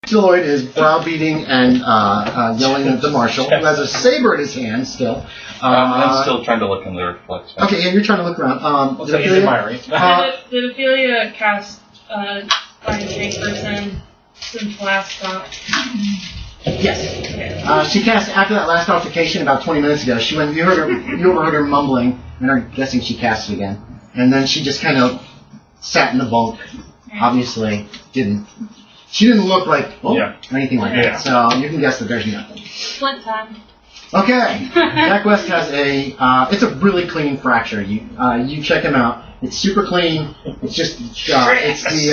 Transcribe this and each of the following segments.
Stalloid is browbeating and yelling at the marshal, who has a saber in his hand still. I'm still trying to look in the reflection. Okay, yeah, you're trying to look around. Did Ophelia cast Find a Snake Person since last stop? Yes. Okay. She cast after that last altercation about 20 minutes ago. She went. You overheard her mumbling, and I'm guessing she cast it again. And then she just kind of sat in the bunk. Obviously, she didn't look like or anything like that. So you can guess that there's nothing. Split time. Okay. Jack West has it's a really clean fracture. You check him out. It's super clean. It's just it's the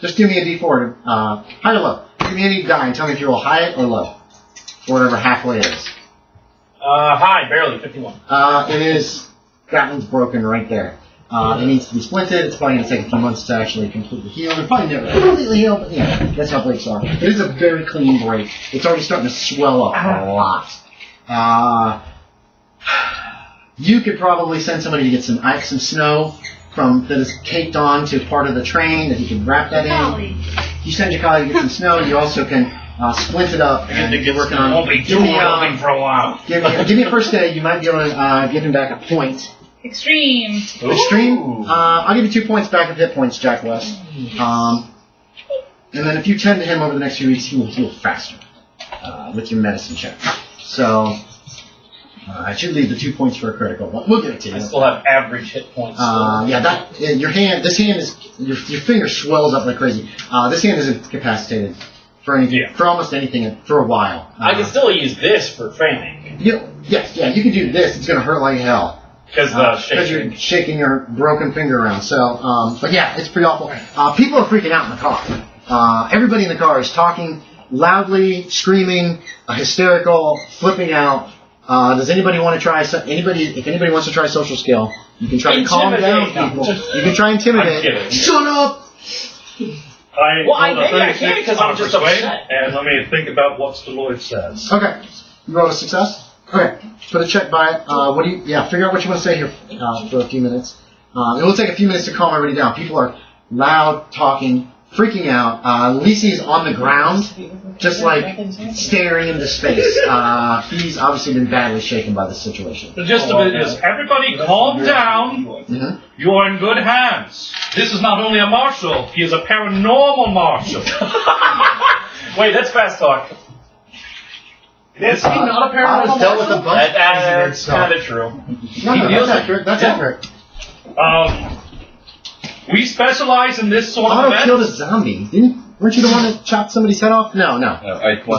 just do me a D4 high or low. Give me any die and tell me if you roll high or low. Or whatever halfway it is. High, barely, 51. It is. That one's broken right there. It needs to be splinted. It's probably going to take a few months to actually completely heal. It'll probably never completely heal, but yeah, that's how breaks are. It is a very clean break. It's already starting to swell up a lot. You could probably send somebody to get some snow that is caked on to part of the train that you can wrap that in. You send Jacali to get some snow. You also can splint it up and get working on. Won't be too long for a while. Give me a first aid. You might be able to give him back a point. Extreme. Extreme? I'll give you 2 points back of hit points, Jack West. And then if you tend to him over the next few weeks, he will heal faster with your medicine check. So I should leave the 2 points for a critical, but we'll give it to you. I still have average hit points. This hand is your finger swells up like crazy. This hand is incapacitated for almost anything for a while. I can still use this for training. You can do this. It's going to hurt like hell. Because you're shaking your broken finger around. So, but yeah, it's pretty awful. People are freaking out in the car. Everybody in the car is talking loudly, screaming, hysterical, flipping out. Does anybody want to try? If anybody wants to try social skill, you can try to calm down people. You can try intimidate. Shut up! I can't because I'm just upset. And let me think about what Stalloid says. Okay, you roll a success. Okay, put a check by it. Figure out what you want to say here for a few minutes. It will take a few minutes to calm everybody down. People are loud, talking, freaking out. Lisi is on the ground, just like staring into space. He's obviously been badly shaken by this situation. The gist of it is, everybody calm down. Mm-hmm. You are in good hands. This is not only a marshal, he is a paranormal marshal. Wait, that's fast talk. Is he not a paranormal dealt with a bunch That's kind of true. No, that's accurate. That's accurate. We specialize in this sort of Otto event. killed a zombie. Weren't you the one that chopped somebody's head off? No.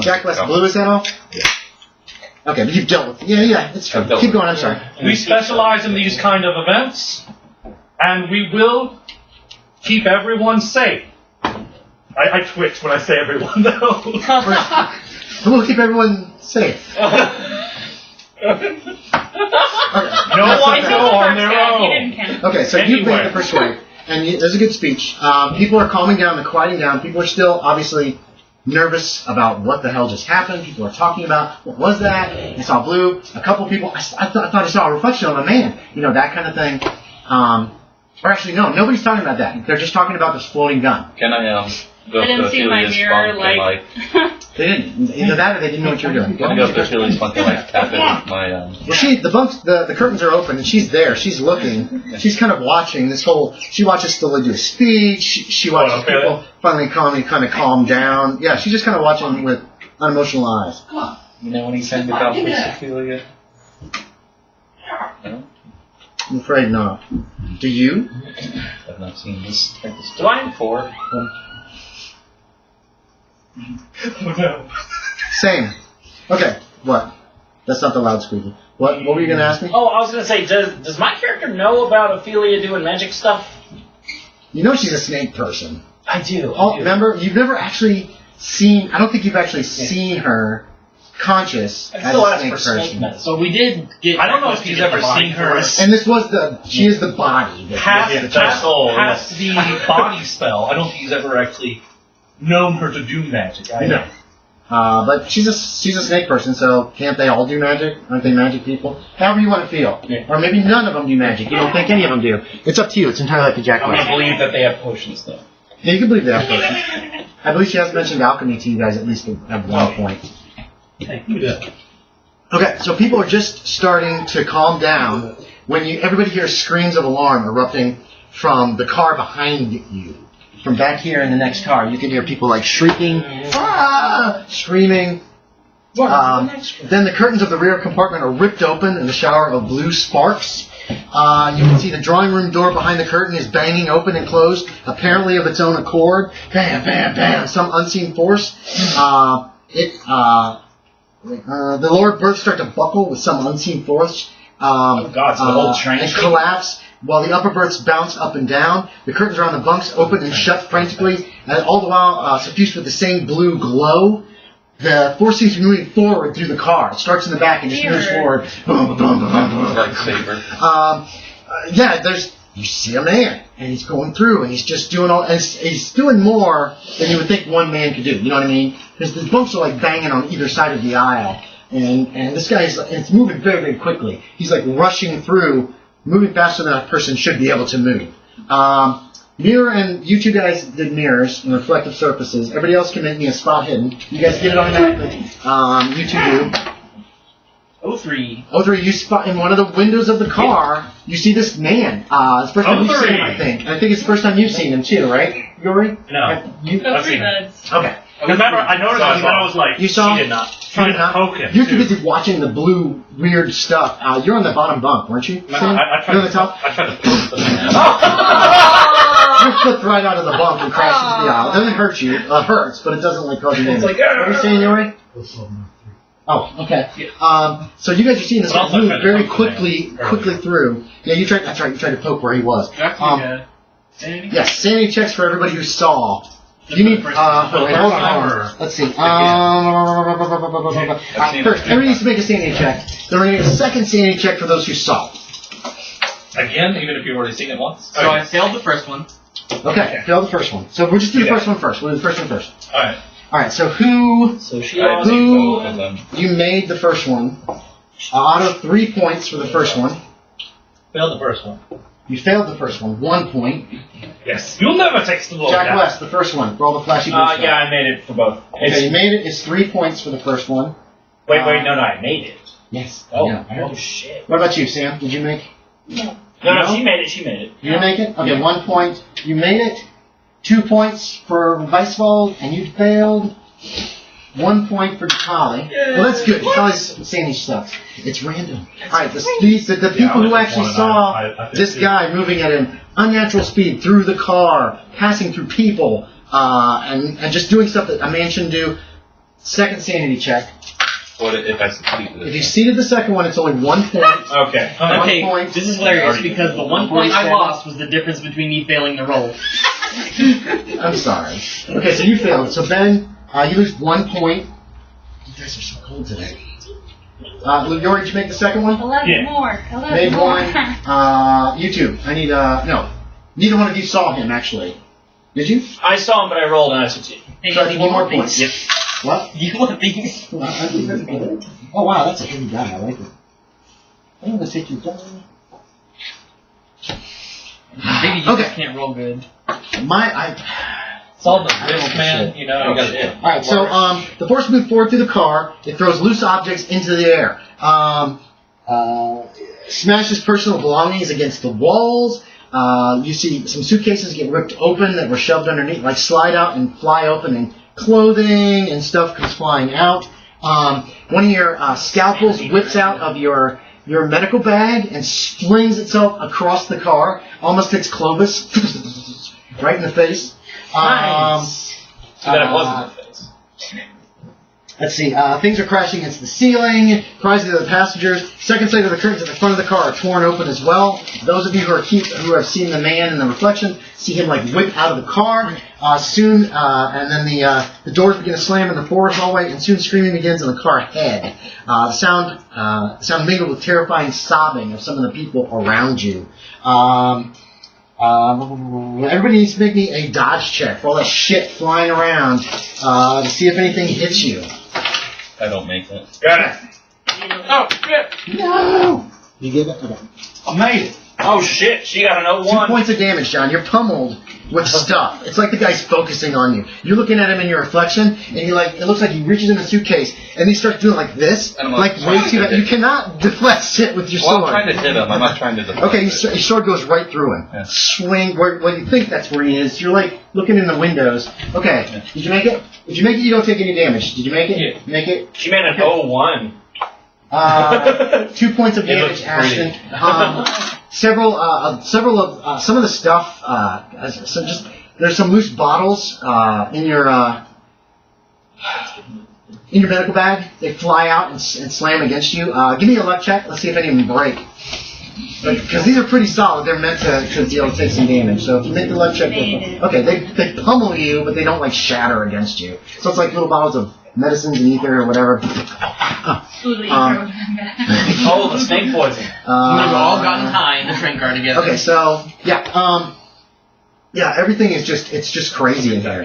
Jack West blew his head off? Yeah. Okay, but you've dealt with it. Yeah, it's true. Keep going, I'm sorry. We specialize in these kind of events, and we will keep everyone safe. I twitch when I say everyone, though. We'll keep everyone safe. No one go on their own. Okay, so you played the first wave, and there's a good speech. People are calming down, they're quieting down. People are still obviously nervous about what the hell just happened. People are talking about what was that. I saw blue. A couple people. I thought I saw a reflection of a man. That kind of thing. Or actually, no, nobody's talking about that. They're just talking about this floating gun. Can I I didn't see my mirror, like... They didn't. Either that or they didn't know what you were doing. Can I go to Philly's funk and tap it with my... Well, the curtains are open and she's there. She's looking. She's kind of watching this whole... She watches Stalloid do a speech. She watches people finally kind of calm down. Yeah, she's just kind of watching with unemotional eyes. Come on. You know anything about Ophelia? No? I'm afraid not. Do you? I've not seen this. Do I before? Oh no. Same. Okay. What? That's not the loudspeaker. What were you going to ask me? Oh, I was going to say, does my character know about Ophelia doing magic stuff? You know she's a snake person. I do. Remember? You've never actually seen... I don't think you've actually seen her conscious as a snake person. So we did get... I don't know if he's ever seen her... And this was she is the body. Past the body spell. I don't think he's ever actually known her to do magic. No. But she's a snake person, so can't they all do magic? Aren't they magic people? However you want to feel. Yeah. Or maybe none of them do magic. You don't think any of them do. It's up to you. It's entirely up to Jack. I believe that they have potions, though. Yeah, you can believe that person. I believe she has mentioned alchemy to you guys at least at one point. Hey, you did. Okay, so people are just starting to calm down when everybody hears screams of alarm erupting from the car behind you. From back here in the next car, you can hear people like shrieking, screaming. Then the curtains of the rear compartment are ripped open in a shower of blue sparks. You can see the drawing room door behind the curtain is banging open and closed, apparently of its own accord. Bam, bam, bam, some unseen force. The lower berths start to buckle with some unseen force. Oh God, so the whole train and collapse, while the upper berths bounce up and down. The curtains around the bunks open and shut frantically, and all the while suffused with the same blue glow. The force seems to be moving forward through the car. It starts in the back and just moves forward. Boom, boom, boom, boom, boom. Like saber. You see a man, and he's going through, and he's just doing he's doing more than you would think one man could do. You know what I mean? Because the bunks are like banging on either side of the aisle, and this guy's it's moving very, very quickly. He's like rushing through, moving faster than a person should be able to move. Mirror and you two guys did mirrors and reflective surfaces. Everybody else can make me a spot hidden. You guys get it automatically. You two do. 03. You spot in one of the windows of the car. You see this man. It's the first time you've seen him, I think. I think it's the first time you've seen him too, right, Yorie? No. I've seen it. Okay. Remember, I noticed him and I was like, You saw she him? did not. Trying to poke him. You're too busy watching the blue, weird stuff. You're on the bottom bunk, weren't you? No, Sam? I You're on the top? I tried to poke the man. You flipped right out of the bunk and crashed into the aisle. It doesn't hurt you. It hurts, but it doesn't cause you damage. It's like, what are you saying, Yorie? Oh, okay. So you guys are seeing this guy move very quickly through. Yeah, that's right, you tried to poke where he was. Yes, sanity checks for everybody who saw. You need, hold on. Let's see. First, everybody needs to make a sanity check. Then we're going to make a second sanity check for those who saw. Again, even if you've already seen it once? So I failed the first one. Okay, fail the first one. So we'll just do the first one first. We'll do the first one first. Alright, so who you made the first one? Otto, 3 points for the first one. Failed the first one. You failed the first one, 1 point. Yes. You'll never take the Lord. Jack West, the first one, for all the flashy blue stuff. Yeah, I made it for both. Okay, you made it. It's 3 points for the first one. Wait, no, I made it. Yes. Oh, yeah. oh shit. What about you, Sam? Did you make? No. No, she made it. You didn't make it? Okay, 1 point. You made it. 2 points for Weisswald, and you failed. 1 point for Jacali. Well, that's good. Jacali's sanity sucks. It's random. Alright, the people who actually saw this guy moving at an unnatural speed through the car, passing through people, and just doing stuff that a man shouldn't do. Second sanity check. What if I succeeded? If you seeded the second one, it's only 1 point. Okay. Okay, point. This is hilarious because the 1 point I lost was the difference between me failing the roll. I'm sorry. Okay, so you failed. So Ben, you lose 1 point. You guys are so cold today. Yorie, did you make the second one? 11 more. 11 Made more. one. You two. I need, no. Neither one of you saw him, actually. Did you? I saw him, but I rolled and I succeeded. Hey, So that's 1 more point. Yep. What? You want these? Oh, wow, that's a heavy die. I like it. I'm going to take you down. Maybe you just can't roll good. It's all the risk, man. You know. Alright, so the force moved forward through the car. It throws loose objects into the air. Smashes personal belongings against the walls. You see some suitcases get ripped open that were shoved underneath, like slide out and fly open, and clothing and stuff comes flying out. One of your scalpels whips out of your medical bag and flings itself across the car, almost hits Clovis right in the face. Nice. So that it wasn't the face. Let's see. Things are crashing against the ceiling. Cries of the passengers. Second sight of the curtains at the front of the car are torn open as well. Those of you who have seen the man in the reflection see him like whip out of the car. Soon, and then the doors begin to slam in the forward hallway, and soon screaming begins in the car ahead. The sound mingled with terrifying sobbing of some of the people around you. Everybody needs to make me a dodge check for all that shit flying around to see if anything hits you. I don't make it. Got it. Oh, shit. No! You give it? Okay. I made it. Oh shit, she got an 2 01. points of damage, John. You're pummeled with stuff. It's like the guy's focusing on you. You're looking at him in your reflection, and he it looks like he reaches in a suitcase, and he starts doing like this, And I'm like way too. You cannot deflect shit with your Well, sword. I'm trying to hit him. I'm not trying to deflect. Okay, his sword goes right through him. Yeah. Swing. Where you think that's where he is. You're like looking in the windows. Okay, did you make it? If you make it, you don't take any damage. Did you make it? Yeah. Make it. She made an 01. 2 points of It damage, looks Ashton. pretty. Several of some of the stuff. So just there's some loose bottles in your medical bag. They fly out and slam against you. Give me a luck check. Let's see if any of them break. Because these are pretty solid. They're meant to be able to take some damage. So if you make the luck check, okay, they pummel you, but they don't like shatter against you. So it's like little bottles of medicines and ether or whatever. Ooh, the intro went back. Oh, the snake poison. We've all gotten high in the train car together. Okay, so yeah, everything is just crazy in here.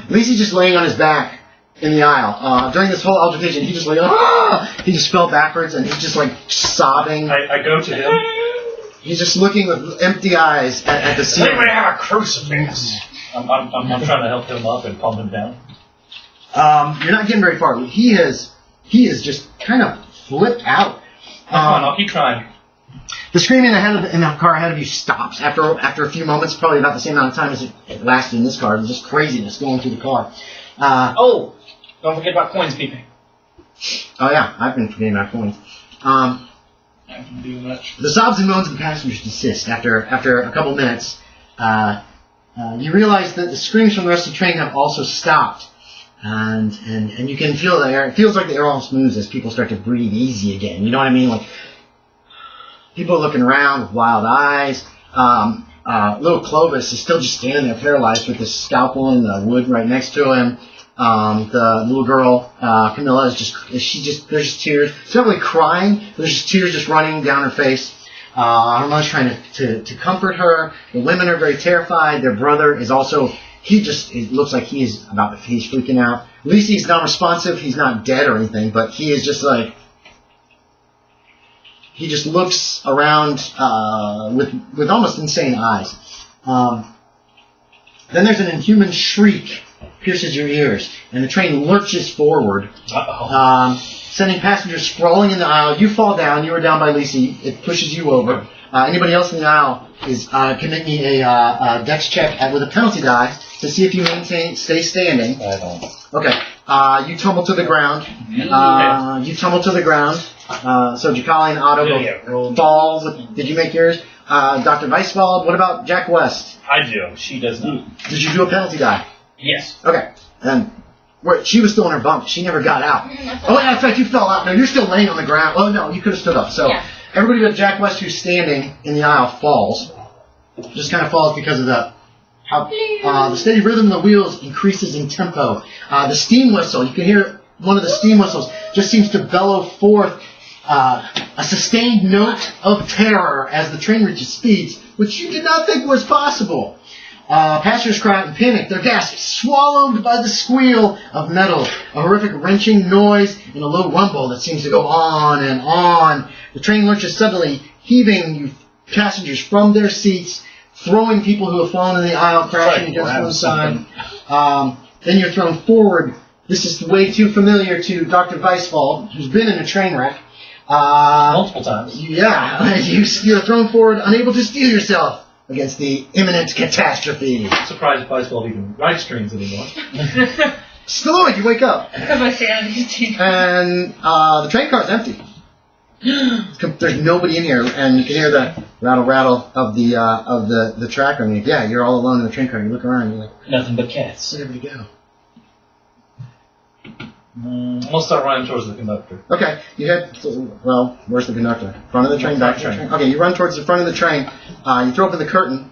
Lacey's just laying on his back in the aisle. During this whole altercation, he just he just fell backwards and he's just like sobbing. I go to him. He's just looking with empty eyes at the Does ceiling. anybody have a crucifix? I'm trying to help him up and pump him down. You're not getting very far. He is just kind of flipped out. Come on, I'll keep trying. The screaming in the car ahead of you stops after a few moments, probably about the same amount of time as it lasted in this car. There's just craziness going through the car. Oh, don't forget about coins peeping. Oh yeah, I've been forgetting my coins. I can do much. The sobs and moans of the passengers desist after a couple minutes. You realize that the screams from the rest of the train have also stopped. And you can feel the air. It feels like the air almost moves as people start to breathe easy again. You know what I mean? Like people are looking around with wild eyes. Little Clovis is still just standing there paralyzed with his scalpel in the wood right next to him. The little girl, Camilla, there's just tears. She's not really crying, but there's just tears just running down her face. Her mother's trying to comfort her. The women are very terrified. Their brother is also, it looks like he's freaking out. Lacey's non-responsive. He's not dead or anything, but he is just like, he just looks around with almost insane eyes. Then there's an inhuman shriek pierces your ears, and the train lurches forward, sending passengers sprawling in the aisle. You fall down. You are down by Lacey. It pushes you over. Anybody else in the aisle can make me a dex check with a penalty die to see if you stay standing. I don't. Okay. You tumble to the ground. So Jacali and Otto fall. Did you make yours? Dr. Weisswald, what about Jack West? I do. She does not. Did you do a penalty die? Yes. Okay. And she was still in her bunk. She never got out. Oh, yeah, in fact, you fell out. No, you're still laying on the ground. Oh, no, you could have stood up. So everybody but Jack West who's standing in the aisle falls. Just kind of falls because of the steady rhythm of the wheels increases in tempo. The steam whistle, you can hear one of the steam whistles just seems to bellow forth a sustained note of terror as the train reaches speeds, which you did not think was possible. Passengers cry out in panic, their gasps swallowed by the squeal of metal, a horrific wrenching noise and a low rumble that seems to go on and on. The train lurches suddenly, heaving you passengers from their seats, throwing people who have fallen in the aisle, crashing against one side. Then you're thrown forward. This is way too familiar to Dr. Weisswald, who's been in a train wreck. Multiple times. Yeah, you're thrown forward, unable to steer yourself against the imminent catastrophe. I'm surprised Weisswald even writes trains anymore. Stalloid, you wake up. Because my sanity's too. And the train car's empty. There's nobody in here, and you can hear the rattle of the track on you. Yeah, you're all alone in the train car. You look around, and you're like, Nothing but cats. where'd everybody go? We'll start running towards the conductor. Okay, you head. Well, where's the conductor? Front of the train, back of the train. Okay, you run towards the front of the train. You throw open the curtain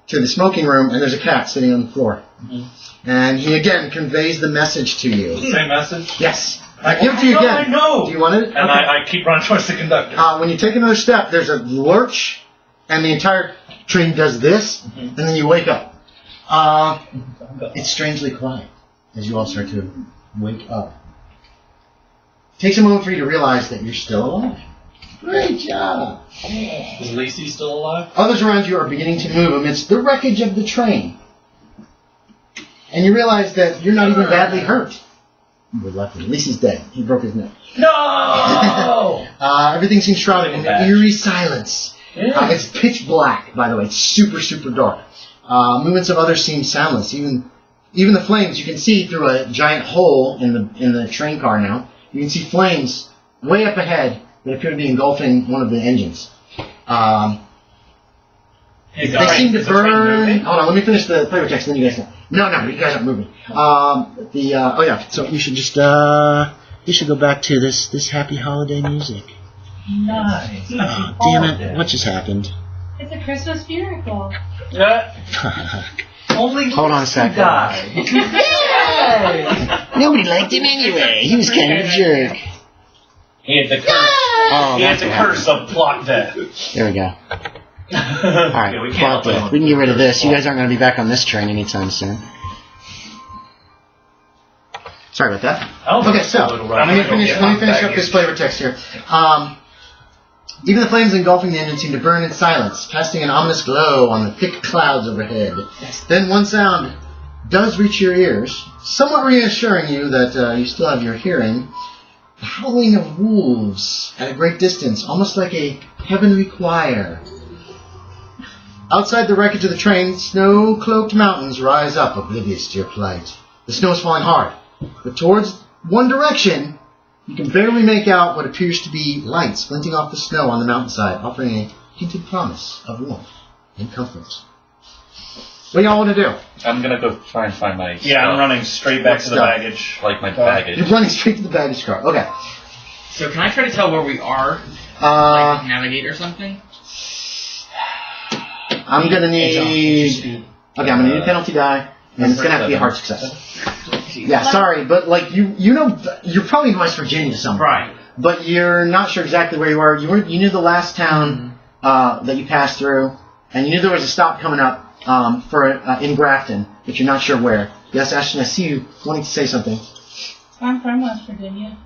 to the smoking room, and there's a cat sitting on the floor. Mm-hmm. And he again conveys the message to you. Same message? Yes. I give it to you again. I know. Do you want it? And I keep running towards the conductor. When you take another step, there's a lurch, and the entire train does this, and then you wake up. It's strangely quiet as you all start to wake up. It takes a moment for you to realize that you're still alive. Great job. Is Lacey still alive? Others around you are beginning to move amidst the wreckage of the train. And you realize that you're not even badly hurt. We're lucky. At least he's dead. He broke his neck. No! Everything seems shrouded in eerie silence. It's pitch black, by the way. It's super, super dark. Movements of others seem soundless. Even the flames, you can see through a giant hole in the train car now. You can see flames way up ahead that appear to be engulfing one of the engines. They seem to burn. Hold on, let me finish the flavor text, then you guys can. No, you guys aren't moving. So you should just you should go back to this happy holiday music. Nice. Oh, damn it! What just happened? It's a Christmas miracle. Only Hold on a second. died. Nobody liked him anyway. He was kind of a jerk. He had the curse. He had the curse of plot death. There we go. Alright, we plot death. We can get rid of this. You guys aren't going to be back on this train anytime soon. Sorry about that. Okay, so let me finish up this flavor text here. Even the flames engulfing the engine seem to burn in silence, casting an ominous glow on the thick clouds overhead. Then one sound does reach your ears, somewhat reassuring you that you still have your hearing. The howling of wolves at a great distance, almost like a heavenly choir. Outside the wreckage of the train, snow-cloaked mountains rise up, oblivious to your plight. The snow is falling hard, but towards one direction, you can barely make out what appears to be lights glinting off the snow on the mountainside, offering a hinted promise of warmth and comfort. What do y'all want to do? I'm gonna go try and find my Yeah, I'm running straight back to the stuff? baggage. like my baggage. You're running straight to the baggage car. Okay. So can I try to tell where we are? Like navigate or something? I'm gonna need. Okay, I'm gonna need a penalty die, and it's gonna have to be a hard success. Yeah, sorry, but like you know, you're probably in West Virginia somewhere, Right. but you're not sure exactly where you are. You knew the last town that you passed through, and you knew there was a stop coming up in Grafton, but you're not sure where. Yes, Ashton, I see you wanting to say something. I'm from West Virginia.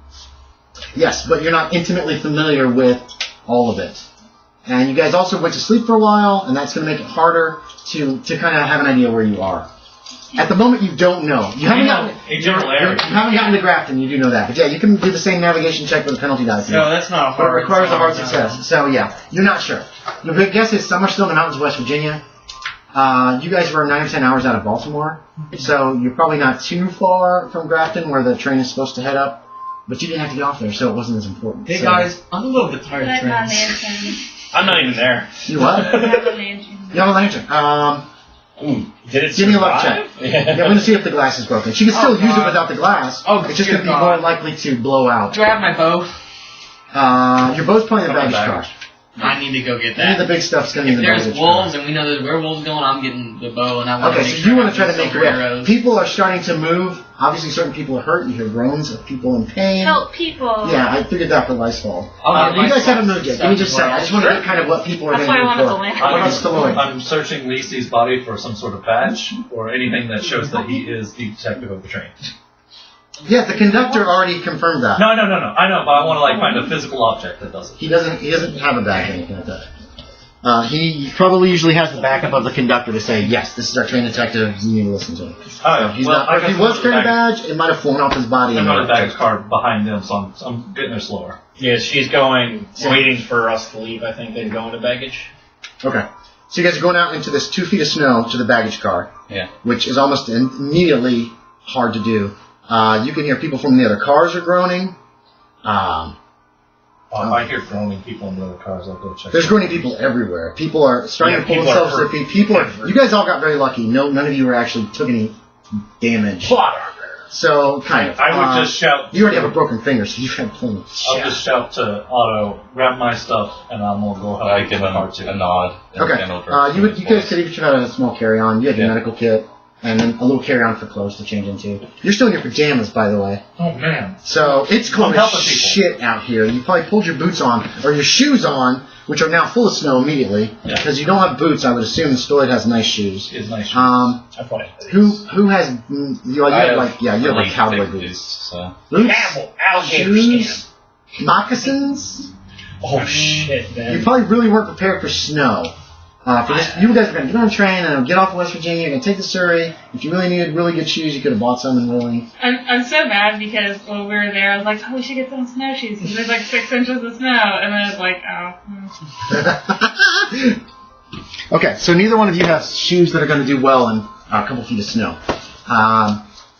Yes, but you're not intimately familiar with all of it. And you guys also went to sleep for a while, and that's going to make it harder to kind of have an idea where you are. At the moment, you don't know. You haven't gotten A general area. You haven't gotten to Grafton, you do know that. But yeah, you can do the same navigation check with a penalty die. No, that's not a But it hard. requires a hard success. So yeah, you're not sure. Your big guess is somewhere still in the mountains of West Virginia. You guys were 9 or 10 hours out of Baltimore, so you're probably not too far from Grafton, where the train is supposed to head up. But you didn't have to get off there, so it wasn't as important. Hey So- guys, I'm a little bit tired But of I'm not an trains. lantern. I'm not even there. You what? I have a lantern. You have a lantern. Did it Give me a luck check. survive? Yeah, I'm going to see if the glass is broken. She can still use it without the glass. Oh, it's just good going to be God. more likely to blow out. Do I have my bow? Your bow's probably in the Come on, baggage car. baggage. I need to go get Any of the that. big stuff's going to If be in the there's baggage wolves car. and we know there's werewolves going, I'm getting the bow and I want Okay, to make so sure you want I to try to have make silver your arrows. People are starting to move. Obviously, certain people are hurt. You hear groans of people in pain. Help people. Yeah, I figured that for Weisswald. I'll get You my guys haven't stuff moved yet. Give me just a second. I just want to get kind of what people are That's going why I to do wanted the for. lantern. What about Stalloid? I'm searching Lacey's body for some sort of badge or anything that shows that he is the detective of the train. Yeah, the conductor already confirmed that. No. I know, but I want to find a physical object that does it. He doesn't have a badge or anything like that. He probably usually has the backup of the conductor to say, yes, this is our train detective, you need to listen to him. Oh, yeah. He's Well, not, I if he guess was I'm carrying a back- badge, it might have flown off his body. I'm and on the baggage car behind them, so I'm getting there slower. Yeah, she's going, waiting for us to leave, I think, then going to baggage. Okay. So you guys are going out into this 2 feet of snow to the baggage car. Yeah. Which is almost immediately hard to do. You can hear people from the other cars are groaning. If I hear groaning people in the other cars, I'll go check. There's groaning people everywhere. People are starting to pull people are themselves to hurt. their feet. People are. You guys all got very lucky. None of you were actually took any damage. Plot armor. So kind of. I would just shout. You already have a broken finger, so you have plenty. I'll just shout to Otto, grab my stuff, and I'm gonna go help I with give the him car too. a nod. and Okay. hand over You guys could each have had a small carry-on. You had your Yeah. medical kit, and then a little carry-on for clothes to change into. You're still in your pajamas, by the way. Oh man. So it's cold I'm as helping people. shit out here. You probably pulled your boots on, or your shoes on, which are now full of snow immediately. Yeah. Because you don't have boots, I would assume Stalloid has nice shoes. Is nice. Um, I thought it who has? You have like cowboy thick boots. So. Boots, Camel, alligator skin. shoes, moccasins. Oh shit, man. You probably really weren't prepared for snow. For this, you guys are going to get on a train and get off of West Virginia. You're going to take the Surrey. If you really needed really good shoes, you could have bought some and really. I'm so mad because when we were there, I was like, oh, we should get some snowshoes because there's like 6 inches of snow. And then I was like, oh. Okay, so neither one of you have shoes that are going to do well in a couple feet of snow.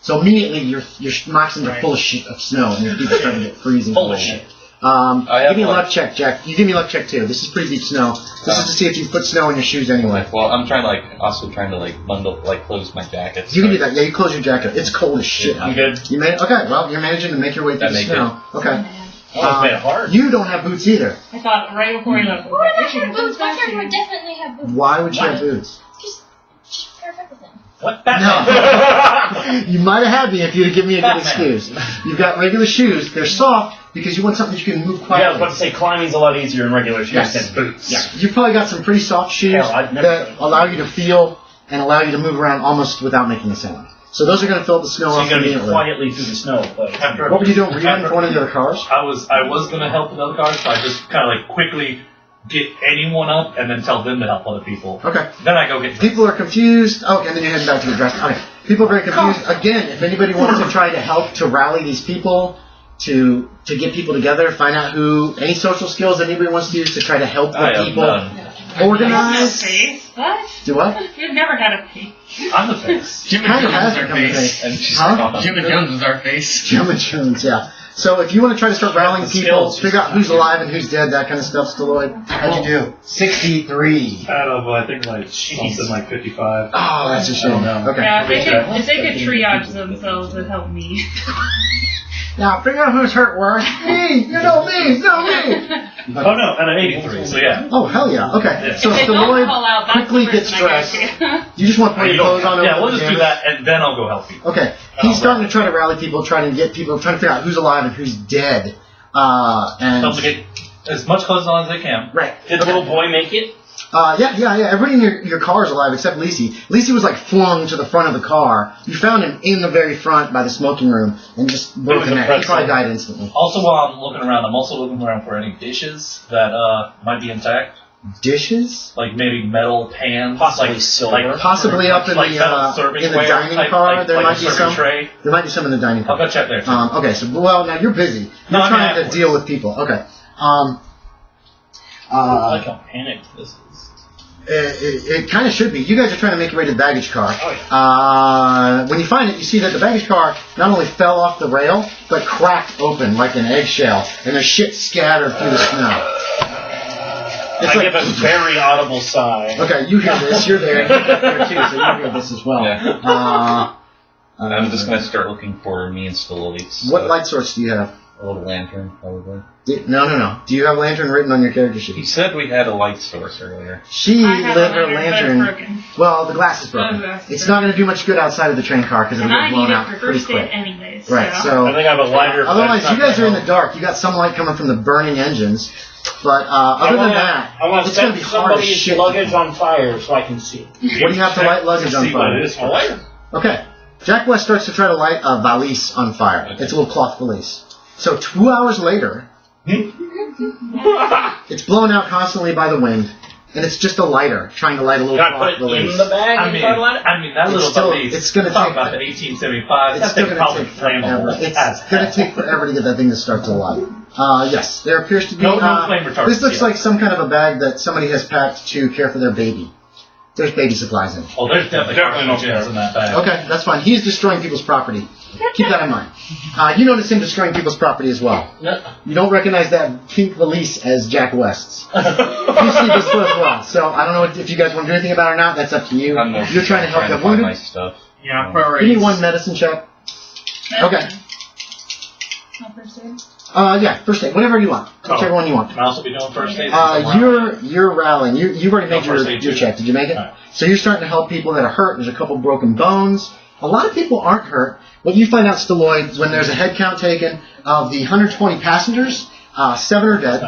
So immediately your moccasins are full of snow and your feet are starting to get freezing. Full of shit. Give me a luck check, Jack. You give me a luck check too. This is pretty deep snow. This is to see if you put snow in your shoes anyway. Well, I'm trying to bundle, close my jacket. You can do that. Yeah, you close your jacket. It's cold as shit. I'm good. You made okay. Well, you're managing to make your way through the snow. Okay. Oh, it's made it hard. You don't have boots either. I thought right before you left. Why would I have boots? My friend would definitely have boots. Why would you have boots? Just perfect with them. What? No. You might have had me if you'd have given me a good excuse. You've got regular shoes. They're soft because you want something that you can move Yeah, I quietly. was about to say climbing's a lot easier in regular shoes Yes. than boots. Yeah. You've probably got some pretty soft shoes Hell, I've never that allow you to feel and allow you to move around almost without making a sound. So those are going to fill the snow So up you're going to be immediately. quietly through the snow. But What were you doing? Were you in one of the other cars? I was going to help with other cars, but I just kind of quickly get anyone up and then tell them to help other people. Okay. Then I go get dressed. People are confused. Oh, and then you're heading back to the dress. Okay. People are very confused. Again, if anybody wants to try to help to rally these people, to get people together, find out any social skills that anybody wants to use to try to help I the have people none. organize. Face? What? Do what? We've never had a face. I'm the face. Jim Kind and of Jones has is our become the face. face. And she's Huh? gone. Jim and Jones is our face. Jim and Jones, yeah. So if you want to try to start rallying the people, skills. figure out who's alive and who's dead, that kind of stuff, Stalloid. How'd you do? 63. Out of, I think, something like 55. Oh, that's a shame. No. Okay. Yeah, if they could triage themselves, it'd help me. Now, figure out who's hurt worse. Me! You know me! You know me! Oh, no, out of 83, so yeah. Oh, hell yeah. Okay. Yeah. So If they don't Stalloid call out, that's quickly the gets person I go dressed. to. You just want to put your clothes on over Yeah, we'll the just do pajamas? that, and then I'll go help people. Okay. He's starting to try to rally people, trying to figure out who's alive and who's dead. Tell them to And get as much clothes on as they can. right. Did the little boy make it? Yeah. Everybody in your car is alive except Lacey. Lacey was flung to the front of the car. You found him in the very front by the smoking room and just broken a neck. He pretzel. probably died instantly. Also, while I'm looking around, I'm also looking around for any dishes that might be intact. Dishes? Like maybe metal pans. Possibly silver. Possibly up in metal the servingware dining type, car. There like might a be serving some. tray. There might be some in the dining I'll car. go check there too. Okay. So now you're busy. You're No, I mean trying to afterwards. deal with people. Okay. I like how panicked this is. It kind of should be. You guys are trying to make your way to the baggage car. Oh, When you find it, you see that the baggage car not only fell off the rail, but cracked open like an eggshell, and there's shit scattered through the snow. It's I give a very audible sigh. okay, you hear this. You're there. You're there too, so you hear this as well. Yeah. I'm just going to start looking for me and Stalloid. What light source do you have? A little lantern, probably. No. Do you have lantern written on your character He sheet? said we had a light source earlier. She I have lit a her lantern, but it's lantern. broken. Well, the glass is broken. Oh, that's It's true. not going to do much good outside of the train car because it'll And I get blown need it out for pretty first aid quick. anyways. Right. I So. think I have a lighter. but Otherwise, that's you not guys are in the gonna dark. You got some light coming from the burning engines, but other than that, I want to it's going to set be hard as somebody's shit. luggage on fire so I can see. What do you have to light luggage on See what fire? it is A first. lighter. Okay, Jack West starts to try to light a valise on fire. Okay. It's a little cloth valise. So 2 hours later, it's blown out constantly by the wind, and it's just a lighter trying to light a little Can I cloth put it valise. in the bag I and mean, try to light it? that It's little still- valise. it's gonna Talk take- about the 1875. It's That still thing going to probably take forever. flammable. It's going to take forever to get that thing to start to light. Yes, there appears to be. No flame retardant. This looks Yeah. like some kind of a bag that somebody has packed to care for their baby. There's baby supplies in it. Oh, there's definitely no carcinogens in that bag. Okay, that's fine. He's destroying people's property. Keep that in mind. You notice him destroying people's property as well. No. You don't recognize that pink valise as Jack West's. You see this as well. So I don't know if you guys want to do anything about it or not. That's up to you. You're trying to help them. find my stuff. Yeah, Give priorities. me one medicine check. Okay. Not first aid? Yeah, first aid. Whatever you want. Whichever one you want. Can I also be doing first aid? You're rallying. You've already made No, first aid your too. check. Did you make it? All right. So you're starting to help people that are hurt. There's a couple broken bones. A lot of people aren't hurt. What you find out, Stalloid, when there's a head count taken of the 120 passengers, 7 are dead.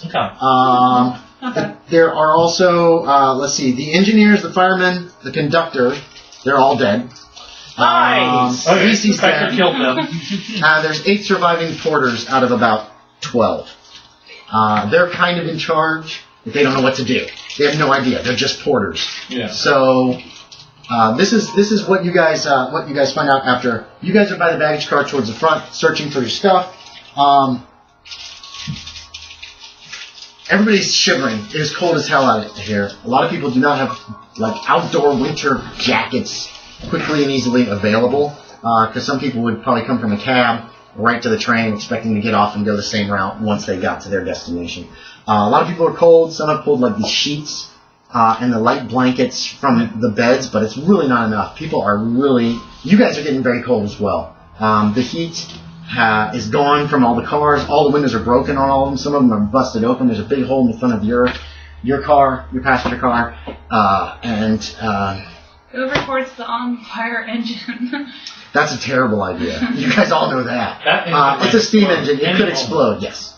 Okay. There are also, let's see, the engineers, the firemen, the conductor, they're all dead. Nice! Reese's Spectre dead. killed them. There's 8 surviving porters out of about 12. They're kind of in charge, but they don't know what to do. They have no idea. They're just porters. Yeah. So this is what you guys find out after you guys are by the baggage car towards the front, searching for your stuff. Everybody's shivering. It is cold as hell out here. A lot of people do not have outdoor winter jackets quickly and easily available because some people would probably come from a cab right to the train expecting to get off and go the same route once they got to their destination. A lot of people are cold. Some have pulled these sheets and the light blankets from the beds, but it's really not enough. People are you guys are getting very cold as well. The heat is gone from all the cars. All the windows are broken on all of them. Some of them are busted open. There's a big hole in the front of your car, your passenger car, and Who reports the on-fire engine? that's a terrible idea. You guys all know that. It's a steam engine. It could explode, yes.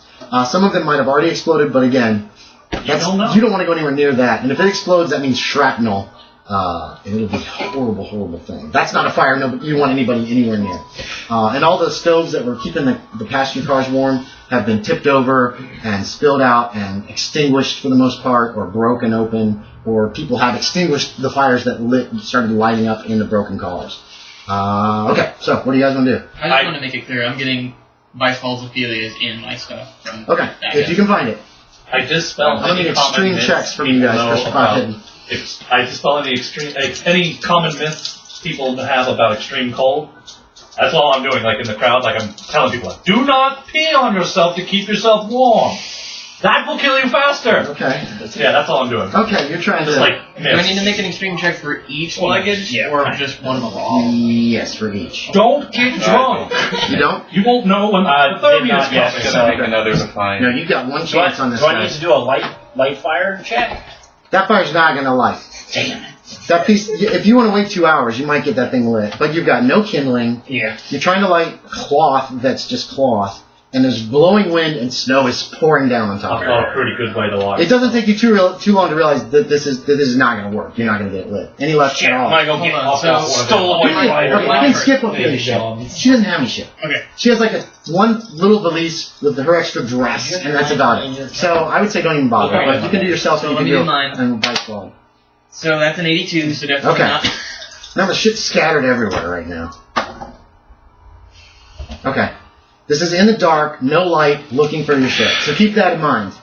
Some of them might have already exploded, but again, you don't want to go anywhere near that. And if it explodes, that means shrapnel. And it'll be a horrible, horrible thing. That's not a fire you don't want anybody anywhere near. And all the stoves that were keeping the passenger cars warm have been tipped over and spilled out and extinguished for the most part, or broken open, or people have extinguished the fires that started lighting up in the broken cars. Okay, so what do you guys want to do? I just want to make it clear, I'm getting Weisswald's Ophelia's in my stuff from Okay, if you can find it. I dispel I'm any need common extreme myths checks from you people guys know for spot about- hidden. I dispel any common myths people have about extreme cold. That's all I'm doing, in the crowd, I'm telling people, do not pee on yourself to keep yourself warm. That will kill you faster. Okay. Yeah, that's all I'm doing. Okay, you're trying Just to... Do I need to make an extreme check for each luggage, or just one of them all? Yes, for each. Don't get drunk. You don't? You won't know when the third did not is yet, coming. Gonna make another fine. No, you've got one chance on this Do I guy. need to do a light fire check? That fire's not going to light. Damn it. That piece, if you want to wait 2 hours, you might get that thing lit. But you've got no kindling. Yeah. You're trying to light cloth that's just cloth. And there's blowing wind and snow is pouring down on top I've of got a pretty good way to light. it. It doesn't take you too long to realize that this is not going to work. You're not going to get it lit. Any left Shit, at I'm all. gonna go get Hold on, so- stole away Okay, my okay, you can skip up your shit. She doesn't have any shit. Okay. She has one little valise with her extra dress, and that's about it. So I would say don't even bother. Okay. But you can do yourself, So and you let can me do do mine. and Weisswald. So that's an 82, so definitely Okay. not. Remember, shit's scattered everywhere right now. Okay. This is in the dark, no light, looking for your shit. So keep that in mind.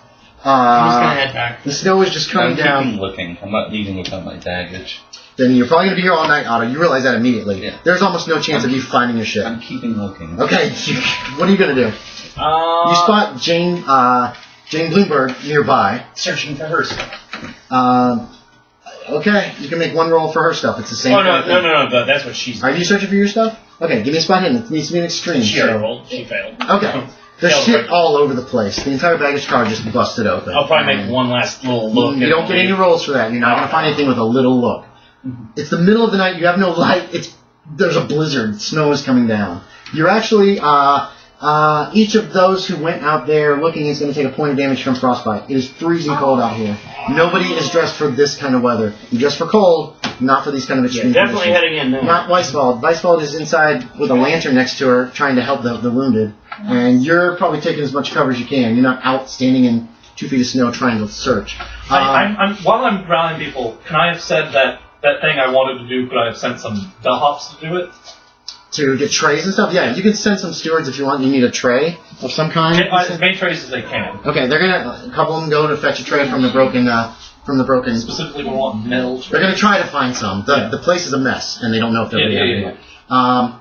I'm just gonna head back. The snow is just coming I'm down. keeping looking. I'm not leaving without my baggage. Then you're probably going to be here all night, Otto. You realize that immediately. Yeah. There's almost no chance of you finding your shit. I'm keeping looking. Okay, what are you going to do? You spot Jane Bloomberg nearby. Searching for her stuff. Okay, you can make one roll for her stuff. It's the same. Oh, kind of thing. no, that's what she's Are you searching for your stuff? Okay, give me a spot hidden. It needs to be an extreme. She already rolled. She failed. Okay. There's Failed shit right. all over the place. The entire baggage car just busted open. I'll probably make one last little look. You don't get any rolls for that. You're not going to find anything with a little look. It's the middle of the night. You have no light. There's a blizzard. Snow is coming down. You're actually each of those who went out there looking is going to take a point of damage from frostbite. It is freezing cold out here. Nobody is dressed for this kind of weather. You're dressed for cold, not for these kind of extreme Definitely conditions. heading in there. Not Weisswald. Weisswald is inside with a lantern next to her, trying to help the wounded. And you're probably taking as much cover as you can. You're not out standing in 2 feet of snow trying to search. While I'm rallying people, can I have said that thing I wanted to do, could I have sent some bellhops to do it? To get trays and stuff? Yeah, you can send some stewards if you want. You need a tray of some kind? As many trays as they can. Okay, a couple of them go to fetch a tray from the broken, Specifically, we want metal trays. They're going to try to find some. The place is a mess, and they don't know if they'll be able to.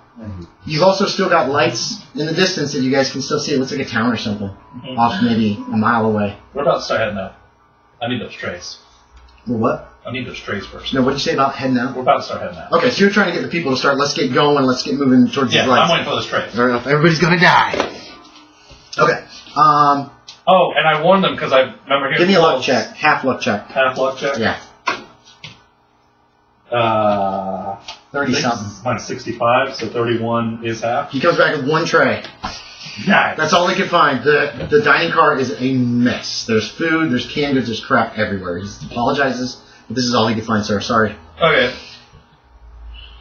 You've also still got lights in the distance that you guys can still see. It looks like a town or something, off maybe a mile away. We're about to start heading out. I need those trays. Well, what? I need those trays first. No, what did you say about heading out? We're about to start heading out. Okay, so you're trying to get the people to start, let's get going, let's get moving towards Yeah, these lights. I'm waiting for those trays. Fair enough, everybody's going to die. Okay, Oh, and I warned them because I remember hearing give me a luck calls. check, half luck check. Half luck check? Yeah, 30-something. Mine's 65, so 31 is half. He comes back with one tray. Nice. That's all they can find. The dining car is a mess. There's food, there's canned goods, there's crap everywhere. He apologizes, but this is all he can find, sir. Sorry. Okay.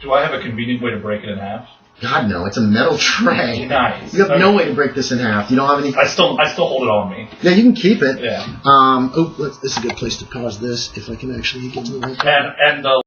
Do I have a convenient way to break it in half? God, no. It's a metal tray. Nice. You have no way to break this in half. You don't have any... I still hold it on me. Yeah, you can keep it. Yeah. This is a good place to pause this, if I can actually get to the right... And the